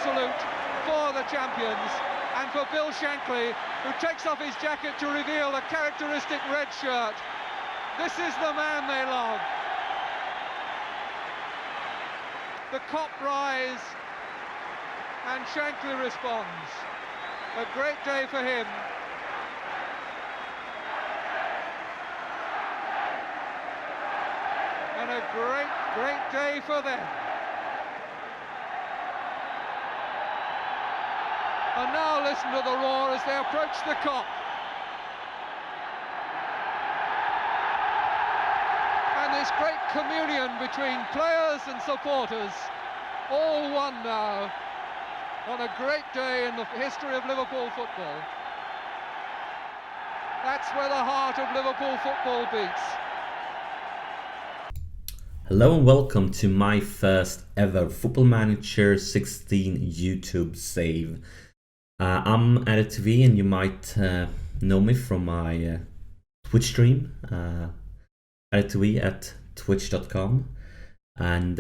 salute for the champions, and for Bill Shankly, who takes off his jacket to reveal a characteristic red shirt. This is the man they love. The Kop rise, and Shankly responds. A great day for him. And a great day for them. And now listen to the roar as they approach the Kop. And this great communion between players and supporters, all one now, on a great day in the history of Liverpool football. That's where the heart of Liverpool football beats. Hello and welcome to my first ever Football Manager 16 YouTube save. I'm AterGaming and you might know me from my Twitch stream, AterGaming at twitch.com. And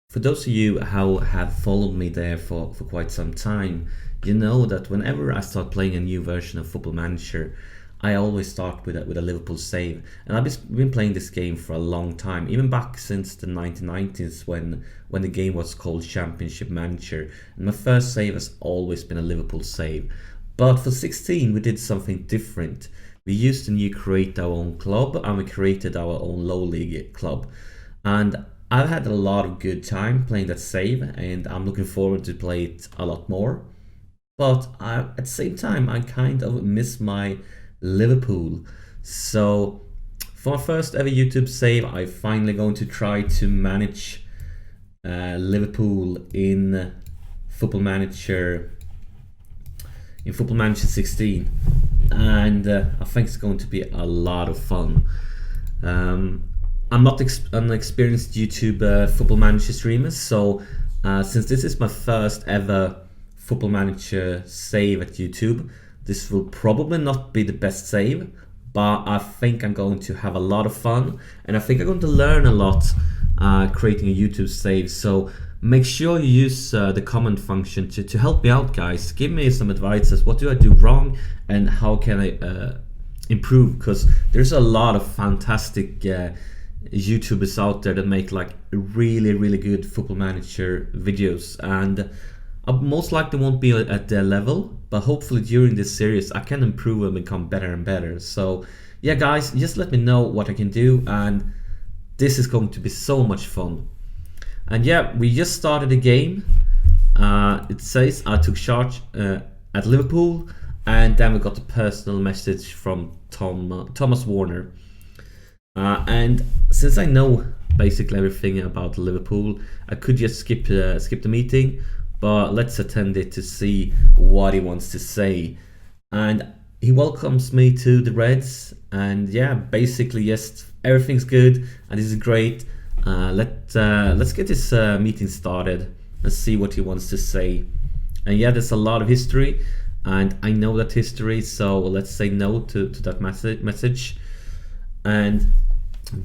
for those of you who have followed me there for quite some time, you know that whenever I start playing a new version of Football Manager, I always start with a Liverpool save. And I've been playing this game for a long time, even back since the 1990s when the game was called Championship Manager. And my first save has always been a Liverpool save. But for 16 we did something different. We used the new create our own club, and we created our own low league club. And I've had a lot of good time playing that save, and I'm looking forward to play it a lot more. But at the same time I kind of miss my Liverpool. So for my first ever YouTube save, I'm finally going to try to manage Liverpool in Football Manager 16, and I think it's going to be a lot of fun. I'm not an experienced YouTube Football Manager streamer, so since this is my first ever Football Manager save at YouTube, this will probably not be the best save, but I think I'm going to have a lot of fun, and I think I'm going to learn a lot creating a YouTube save. So make sure you use the comment function to help me out, guys. Give me some advice as what do I do wrong and how can I improve, because there's a lot of fantastic YouTubers out there that make like really good Football Manager videos, and I most likely won't be at their level, but hopefully during this series I can improve and become better and better. So yeah guys, just let me know what I can do, and this is going to be so much fun. And yeah, we just started the game. It says I took charge at Liverpool, and then we got a personal message from Thomas Warner. And since I know basically everything about Liverpool, I could just skip the meeting, but let's attend it to see what he wants to say. And he welcomes me to the Reds, and yeah, basically yes, everything's good and this is great. Let's get this meeting started and see what he wants to say. And yeah, there's a lot of history, and I know that history, so let's say no to that message. And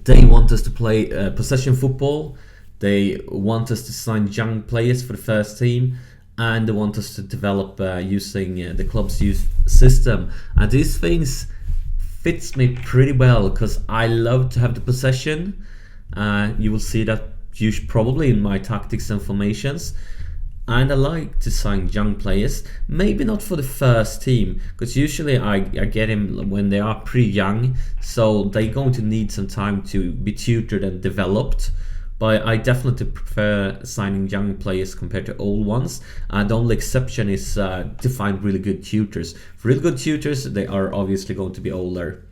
they want us to play possession football. They want us to sign young players for the first team, and they want us to develop using the club's youth system. And these things fits me pretty well because I love to have the possession. You will see that probably in my tactics and formations. And I like to sign young players, maybe not for the first team, because usually I get him when they are pretty young, so they're going to need some time to be tutored and developed. But I definitely prefer signing young players compared to old ones. The only exception is to find really good tutors. For really good tutors, they are obviously going to be older.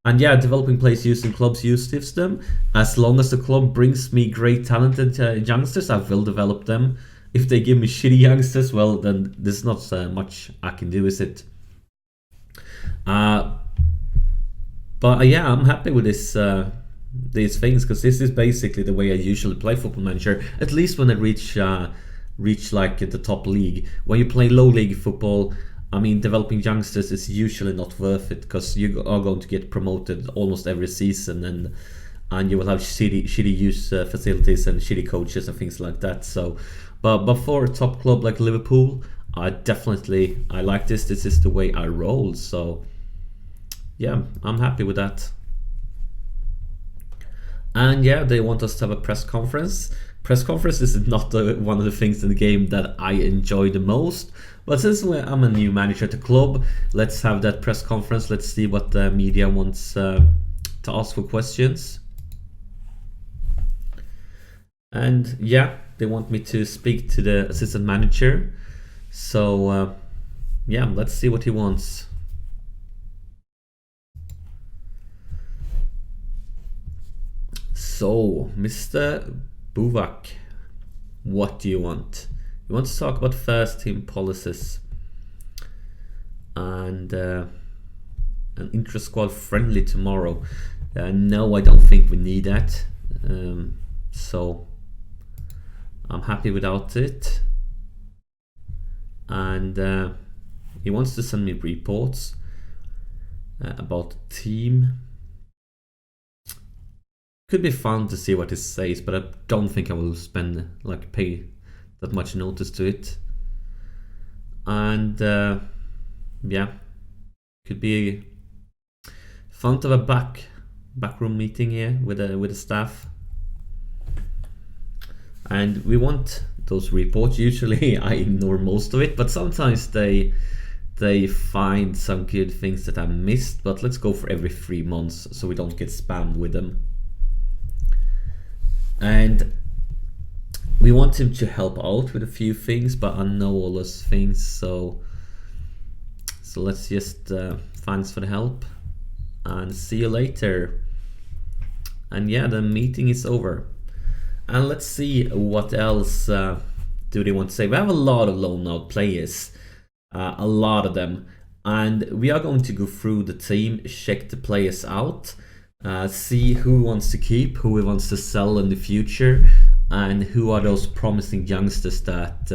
And yeah, developing players using club's youth system. As long as the club brings me great talented youngsters, I will develop them. If they give me shitty youngsters, well, then there's not much I can do, is it? But yeah, I'm happy with this. These things, because this is basically the way I usually play Football Manager, at least when I reach like the top league. When you play low league football, I mean, developing youngsters is usually not worth it, because you are going to get promoted almost every season, and you will have shitty youth facilities and shitty coaches and things like that. So, But for a top club like Liverpool, I like this. This is the way I roll. So yeah, I'm happy with that. And yeah, they want us to have a press conference. Press conference is not one of the things in the game that I enjoy the most. But since I'm a new manager at the club, let's have that press conference. Let's see what the media wants to ask for questions. And yeah, they want me to speak to the assistant manager. So yeah, let's see what he wants. So, Mr. Buvak, what do you want? You want to talk about first team policies and an intra-squad friendly tomorrow. No, I don't think we need that. So I'm happy without it. And he wants to send me reports about the team. Could be fun to see what it says, but I don't think I will pay that much notice to it. And yeah, could be fun to have a backroom meeting here with the staff. And we want those reports. Usually I ignore most of it, but sometimes they find some good things that I missed. But let's go for every 3 months so we don't get spammed with them. And we want him to help out with a few things, but I know all those things, so let's just thanks for the help and see you later. And yeah, the meeting is over. And let's see what else do they want to say. We have a lot of loan out players, a lot of them, and we are going to go through the team, check the players out. See who wants to keep, who wants to sell in the future, and who are those promising youngsters that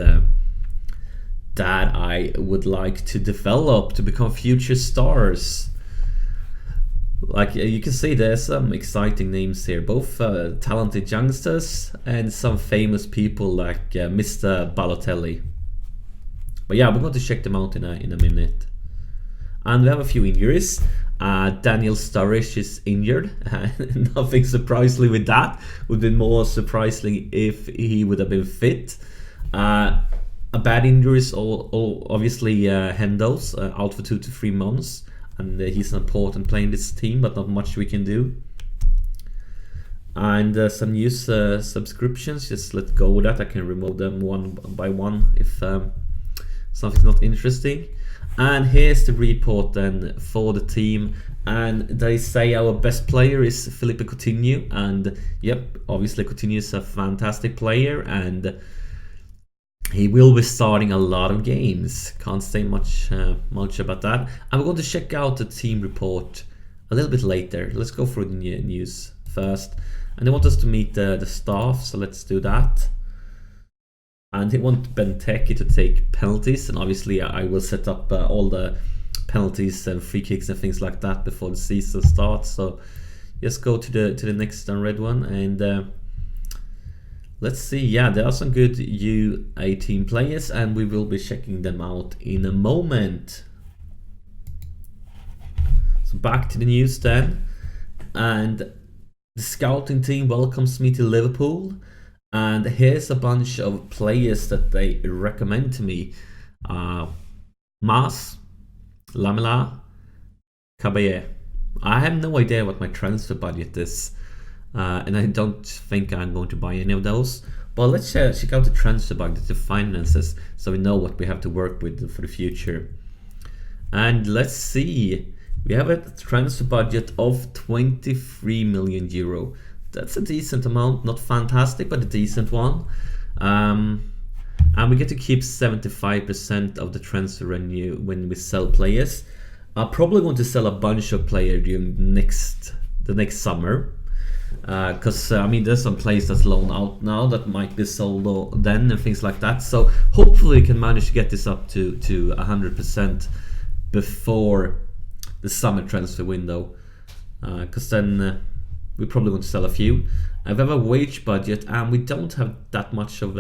I would like to develop to become future stars. Like you can see, there's some exciting names here, both talented youngsters and some famous people like Mr. Balotelli. But yeah, we're going to check them out in a minute. And we have a few injuries. Daniel Sturridge is injured. Nothing surprisingly with that. Would be more surprising if he would have been fit. A bad injury is obviously Hendo's out for 2 to 3 months, and he's an important player in this team, but not much we can do. And some new subscriptions, just let go of that. I can remove them one by one if something's not interesting. And here's the report then for the team, and they say our best player is Philippe Coutinho, and yep, obviously Coutinho is a fantastic player and he will be starting a lot of games. Can't say much about that. I'm going to check out the team report a little bit later. Let's go through the news first. And they want us to meet the staff, so let's do that. And they want Benteke to take penalties, and obviously I will set up all the penalties and free kicks and things like that before the season starts. So just go to the next unread one, and let's see. Yeah, there are some good U18 players, and we will be checking them out in a moment. So back to the news then, and the scouting team welcomes me to Liverpool. And here's a bunch of players that they recommend to me. Mas, Lamela, Caballé. I have no idea what my transfer budget is. And I don't think I'm going to buy any of those. But let's check out the transfer budget, the finances, so we know what we have to work with for the future. And let's see. We have a transfer budget of 23 million euro. That's a decent amount, not fantastic, but a decent one. And we get to keep 75% of the transfer revenue when we sell players. I'm probably going to sell a bunch of players during the next summer. Because I mean, there's some players that's loaned out now that might be sold then and things like that. So hopefully we can manage to get this up to 100% before the summer transfer window. Because then we're probably going to sell a few. We have a wage budget, and we don't have that much of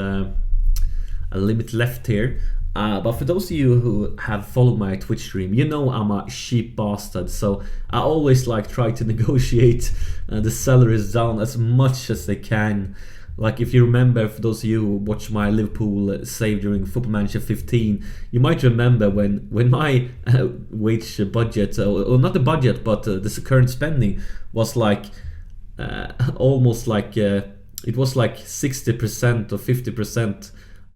a limit left here. But for those of you who have followed my Twitch stream, you know I'm a cheap bastard, so I always like try to negotiate the salaries down as much as they can. Like if you remember, for those of you who watch my Liverpool save during Football Manager 15, you might remember when my wage budget, or not the budget, but the current spending was like almost like it was like 60% or 50%,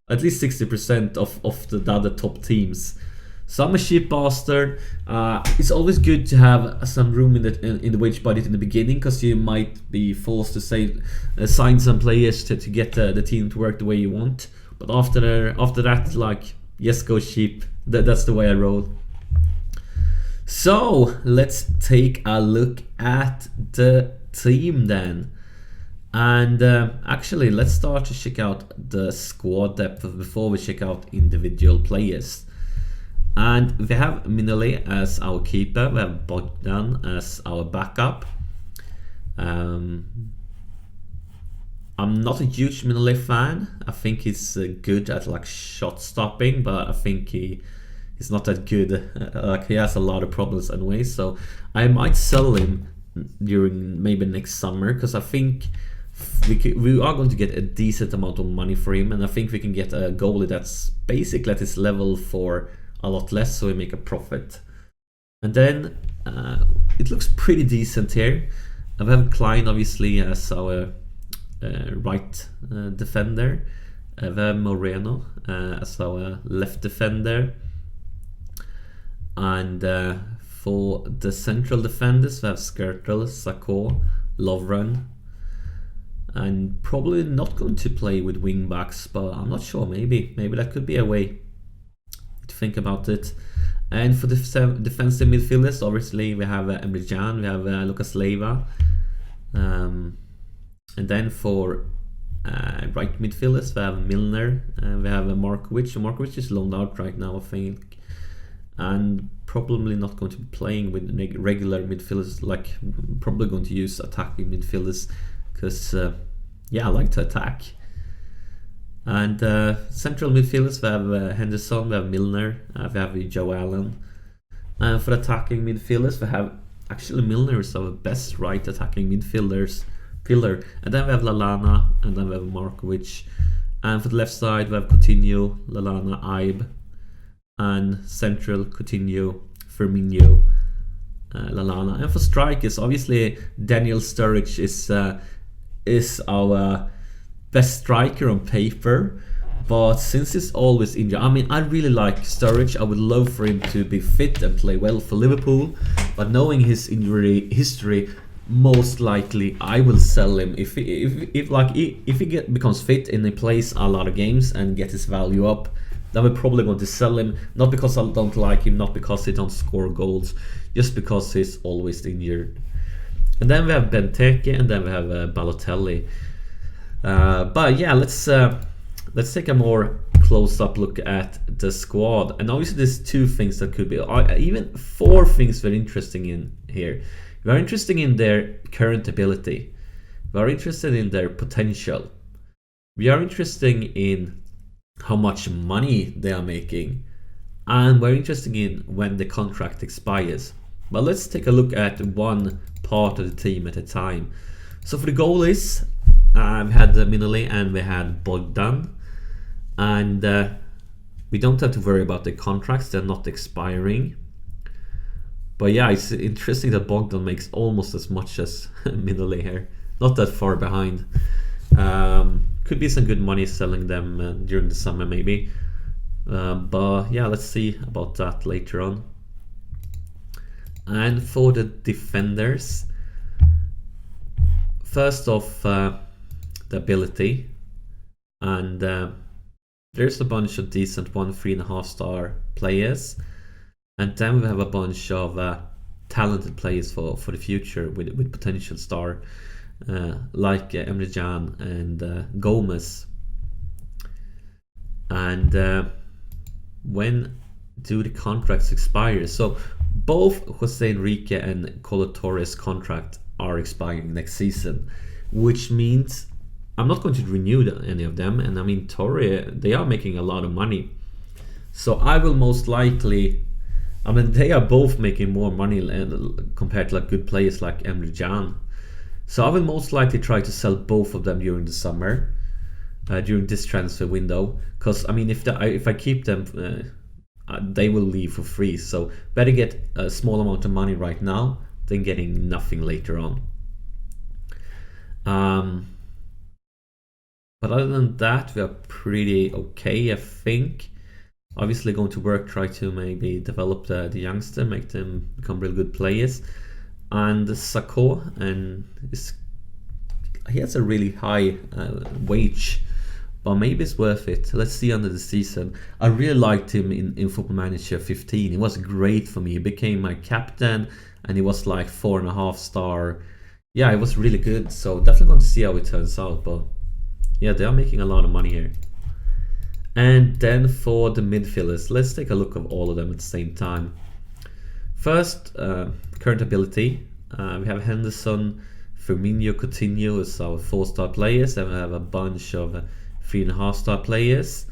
at least 60% of the other top teams. So I'm a cheap bastard. It's always good to have some room in the wage budget in the beginning, because you might be forced to sign some players to get the team to work the way you want. But after that, like, yes, go cheap. That's the way I roll. So let's take a look at the team then. And actually, let's start to check out the squad depth before we check out individual players. And we have Minole as our keeper, we have Bogdan as our backup. I'm not a huge Minole fan. I think he's good at like shot stopping, but I think he's not that good. Like he has a lot of problems anyway, so I might sell him during maybe next summer, because I think we are going to get a decent amount of money for him, and I think we can get a goalie that's basically at his level for a lot less, so we make a profit. And then it looks pretty decent here. We have Klein obviously as our right defender. We have Moreno as our left defender. And for the central defenders, we have Skrtel, Sako, Lovren. And probably not going to play with wing backs, but I'm not sure. Maybe that could be a way to think about it. And for the defensive midfielders, obviously we have Emre Can, we have Lucas Leiva, and then for right midfielders we have Milner, we have Markovic. Markovic is loaned out right now, I think, and probably not going to be playing with regular midfielders. Like probably going to use attacking midfielders, because yeah, I like to attack. And central midfielders, we have Henderson, we have Milner, we have Joe Allen. And for attacking midfielders, we have actually Milner is our best right attacking midfielders pillar. And then we have Lallana, and then we have Markovic. And for the left side, we have Coutinho, Lallana, Ibe, and central Coutinho, Firmino, Lallana. And for strikers, obviously Daniel Sturridge is our best striker on paper, but since he's always injured, I mean, I really like Sturridge. I would love for him to be fit and play well for Liverpool, but knowing his injury history, most likely I will sell him if he becomes fit and he plays a lot of games and get his value up. Then we're probably going to sell him, not because I don't like him, not because he don't score goals, just because he's always injured. And then we have Benteke, and then we have Balotelli. But yeah, let's take a more close-up look at the squad. And obviously there's two things that could be, even four things we're interested in here. We're interested in their current ability. We're interested in their potential. We are interested in how much money they are making. And we're interested in when the contract expires. But let's take a look at one part of the team at a time. So for the goalies, we had Minole and we had Bogdan, and we don't have to worry about the contracts, they're not expiring. But yeah, it's interesting that Bogdan makes almost as much as Minole here, not that far behind. Could be some good money selling them during the summer maybe, but yeah, let's see about that later on. And for the defenders, first off, the ability, and there's a bunch of decent 3.5 star players, and then we have a bunch of talented players for the future with potential star, like Emre Can and Gomez. And when do the contracts expire? So both Jose Enrique and Colo Torres' contract are expiring next season, which means I'm not going to renew any of them. And I mean, Torre, they are making a lot of money. So I will most likely, I mean, they are both making more money compared to like good players like Emre Can. So I will most likely try to sell both of them during the summer, during this transfer window. Because I mean, if I keep them, they will leave for free. So better get a small amount of money right now than getting nothing later on. But other than that, we are pretty okay, I think. Obviously going to work, try to maybe develop the youngster, make them become real good players. And Sako, and he has a really high wage, but maybe it's worth it. Let's see under the season. I really liked him in Football Manager 15. He was great for me. He became my captain, and he was like 4.5 star. Yeah, it was really good. So definitely going to see how it turns out. But yeah, they are making a lot of money here. And then for the midfielders, let's take a look at all of them at the same time. First, current ability. We have Henderson, Firmino, Coutinho as our 4-star players, and we have a bunch of 3.5-star players.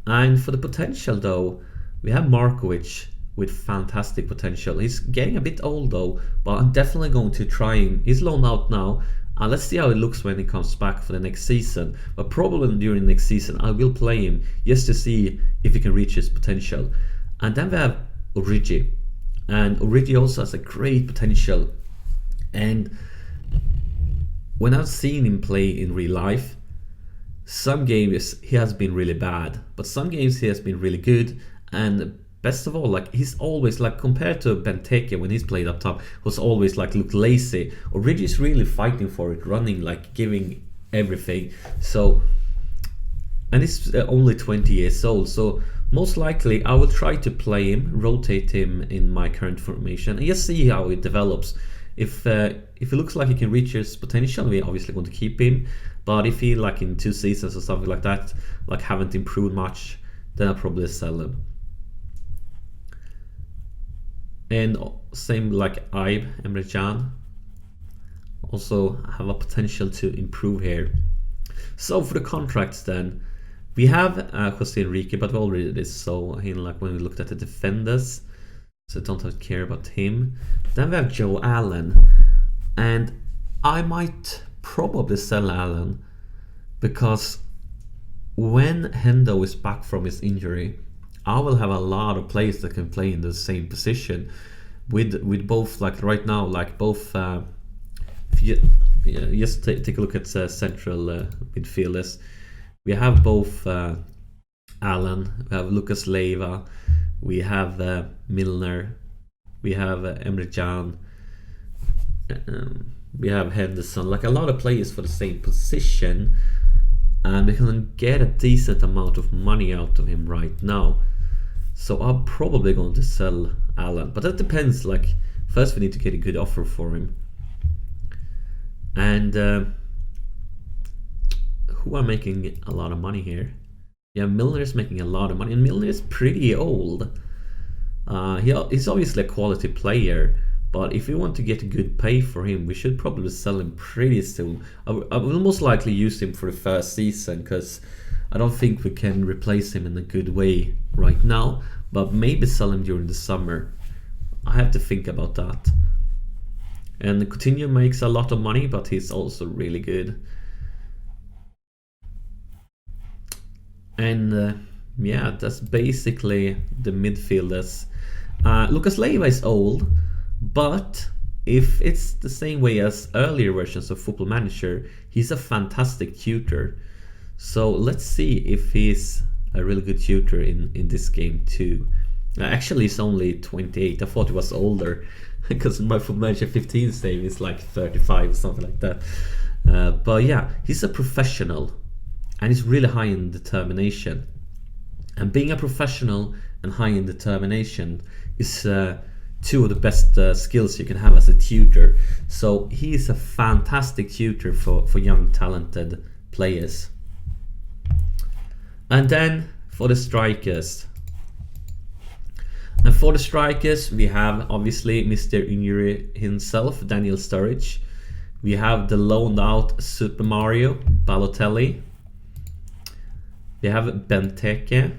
And for the potential though, we have Markovic with fantastic potential. He's getting a bit old though, but I'm definitely going to try him. He's loaned out now. Let's see how it looks when he comes back for the next season. But probably during the next season, I will play him just to see if he can reach his potential. And then we have Origi. And Origi also has a great potential. And when I've seen him play in real life, some games he has been really bad, but some games he has been really good. And best of all, like, he's always, like, compared to Benteke when he's played up top, was always like looked lazy. Origi is really fighting for it, running, like giving everything. So, and he's only 20 years old, so most likely I will try to play him, rotate him in my current formation, and just see how it develops. If it looks like he can reach his potential, we're obviously going to keep him. But if he, like in 2 seasons or something like that, like haven't improved much, then I'll probably sell him. And same like Emre Can, also have a potential to improve here. So for the contracts then, we have Jose Enrique, but we already did this. So like when we looked at the defenders, so don't have to care about him. Then we have Joe Allen, and I might probably sell Allen because when Hendo is back from his injury, I will have a lot of players that can play in the same position with both, like right now, like both if you just take a look at central midfielders. We have both Allen, we have Lucas Leiva, we have Milner, we have Emre Can, we have Henderson, like a lot of players for the same position, and we can get a decent amount of money out of him right now. So I'm probably going to sell Allen, but that depends. Like, first we need to get a good offer for him. And who are making a lot of money here? Yeah, Milner is making a lot of money, and Milner is pretty old. He's obviously a quality player, but if we want to get a good pay for him, we should probably sell him pretty soon. I will most likely use him for the first season, because I don't think we can replace him in a good way right now, but maybe sell him during the summer. I have to think about that. And Coutinho makes a lot of money, but he's also really good. And yeah, that's basically the midfielders. Lucas Leiva is old, but if it's the same way as earlier versions of Football Manager, he's a fantastic tutor. So let's see if he's a really good tutor in this game too. Actually, he's only 28. I thought he was older because my Football Manager 15 save is like 35 or something like that. But yeah, he's a professional and he's really high in determination. And being a professional and high in determination is two of the best skills you can have as a tutor. So he is a fantastic tutor for young talented players. And then for the strikers. And for the strikers, we have obviously Mr. Injury himself, Daniel Sturridge. We have the loaned out Super Mario, Balotelli. We have Benteke,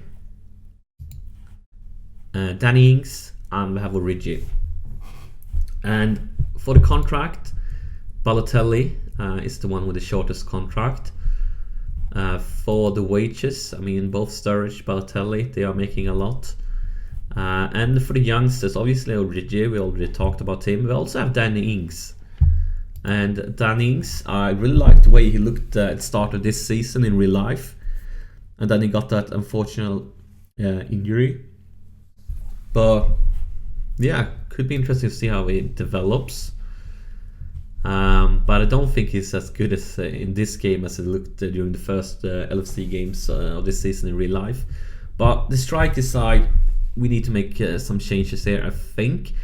Danny Ings, and we have Origi. And for the contract, Balotelli is the one with the shortest contract. For the wages, I mean, both Sturridge, Balotelli, they are making a lot. And for the youngsters, obviously Origi, we already talked about him. We also have Danny Ings. And Danny Ings, I really liked the way he looked at the start of this season in real life. And then he got that unfortunate injury. But yeah, could be interesting to see how he develops. But I don't think he's as good as in this game as it looked during the first LFC games of this season in real life. But the striker side, we need to make some changes there, I think.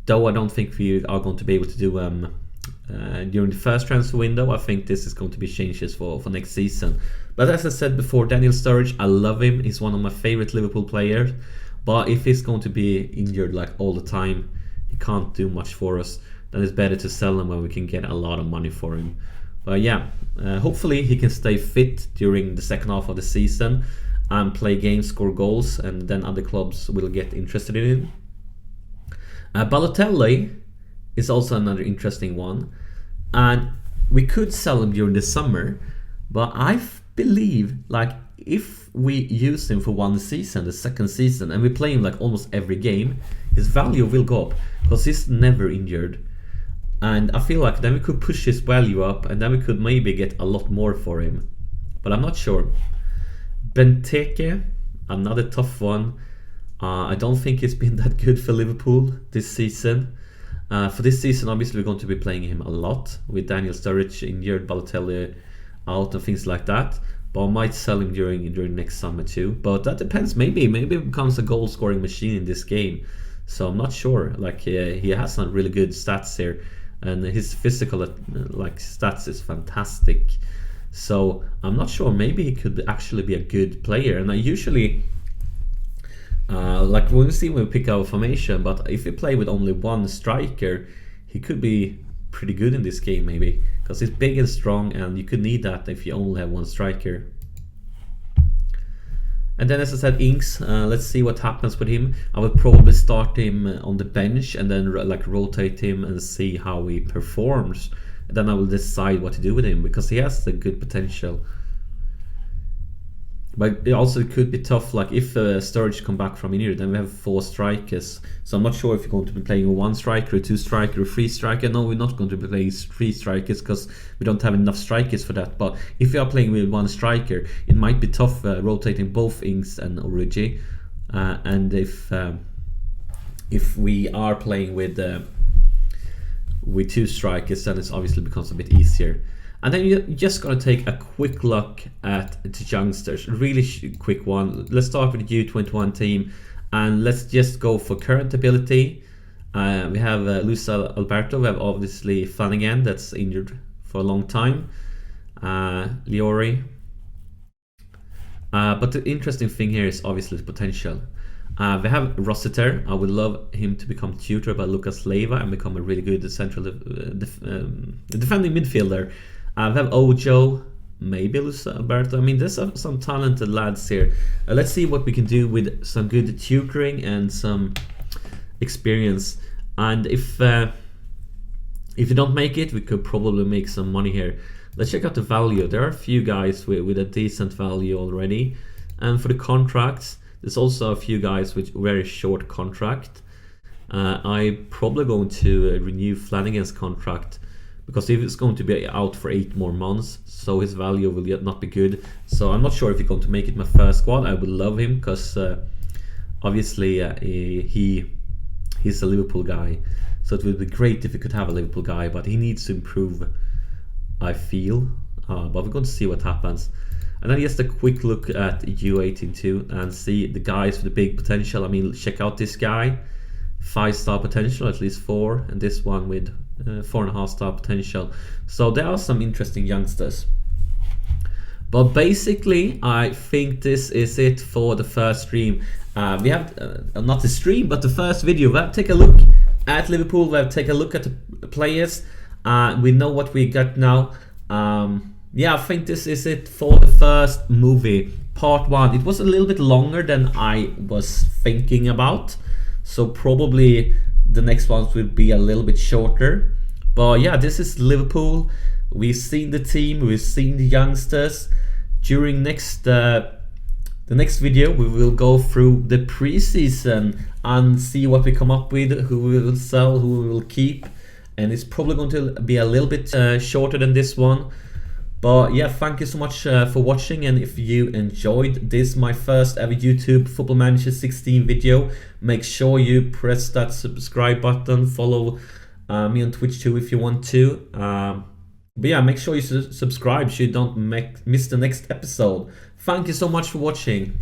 Though I don't think we are going to be able to do during the first transfer window. I think this is going to be changes for next season. But as I said before, Daniel Sturridge, I love him. He's one of my favorite Liverpool players. But if he's going to be injured like all the time, he can't do much for us. Then it's better to sell him when we can get a lot of money for him. But yeah, hopefully he can stay fit during the second half of the season and play games, score goals, and then other clubs will get interested in him. Balotelli is also another interesting one, and we could sell him during the summer, but I believe like if we use him for one season, the second season, and we play him like almost every game, his value will go up because he's never injured. And I feel like then we could push his value up, and then we could maybe get a lot more for him. But I'm not sure. Benteke, another tough one. I don't think he's been that good for Liverpool this season. For this season, obviously, we're going to be playing him a lot with Daniel Sturridge injured, Balotelli out, and things like that. But I might sell him during next summer too. But that depends. Maybe he becomes a goal-scoring machine in this game. So I'm not sure. Like he has some really good stats here, and his physical stats is fantastic. So I'm not sure. Maybe he could actually be a good player. And I usually like we'll see when we pick our formation. But if we play with only one striker, he could be pretty good in this game maybe, because he's big and strong, and you could need that if you only have one striker. And then, as I said, Ings, let's see what happens with him. I would probably start him on the bench and then rotate him and see how he performs. And then I will decide what to do with him, because he has the good potential. But it also could be tough, like if Sturridge come back from injury, then we have 4 strikers. So I'm not sure if you're going to be playing with 1 striker, 2 striker, or 3 striker. No, we're not going to be playing 3 strikers because we don't have enough strikers for that. But if you are playing with 1 striker, it might be tough rotating both Ings and Origi. And if we are playing with 2 strikers, then it obviously becomes a bit easier. And then you just gotta take a quick look at the youngsters, really quick one. Let's start with the U21 team, and let's just go for current ability. We have Luis Alberto, we have obviously Flanagan, that's injured for a long time, Liori. But the interesting thing here is obviously the potential. We have Rossiter. I would love him to become tutor by Lucas Leiva and become a really good central defending midfielder. We have Ojo, maybe Luis Alberto. I mean, there's some talented lads here. Let's see what we can do with some good tutoring and some experience. And if you don't make it, we could probably make some money here. Let's check out the value. There are a few guys with a decent value already. And for the contracts, there's also a few guys with very short contract. I'm probably going to renew Flanagan's contract, because if it's going to be out for 8 more months, so his value will yet not be good. So I'm not sure if he's going to make it my first squad. I would love him because obviously he's a Liverpool guy. So it would be great if we could have a Liverpool guy, but he needs to improve, I feel. But we're going to see what happens. And then just a quick look at U18 too and see the guys with the big potential. I mean, check out this guy, 5-star potential, at least 4, and this one with 4.5-star potential. So there are some interesting youngsters. But basically, I think this is it for the first stream. We have not the stream, but the first video. We have to take a look at Liverpool. We have to take a look at the players. We know what we got now. Yeah, I think this is it for the first movie, part 1. It was a little bit longer than I was thinking about, so probably the next ones will be a little bit shorter. But yeah, this is Liverpool. We've seen the team, we've seen the youngsters. During the next video, we will go through the preseason and see what we come up with, who we will sell, who we will keep. And it's probably going to be a little bit shorter than this one. But yeah, thank you so much for watching, and if you enjoyed this, my first ever YouTube Football Manager 16 video, make sure you press that subscribe button, follow me on Twitch too if you want to. But yeah, make sure you subscribe so you don't miss the next episode. Thank you so much for watching.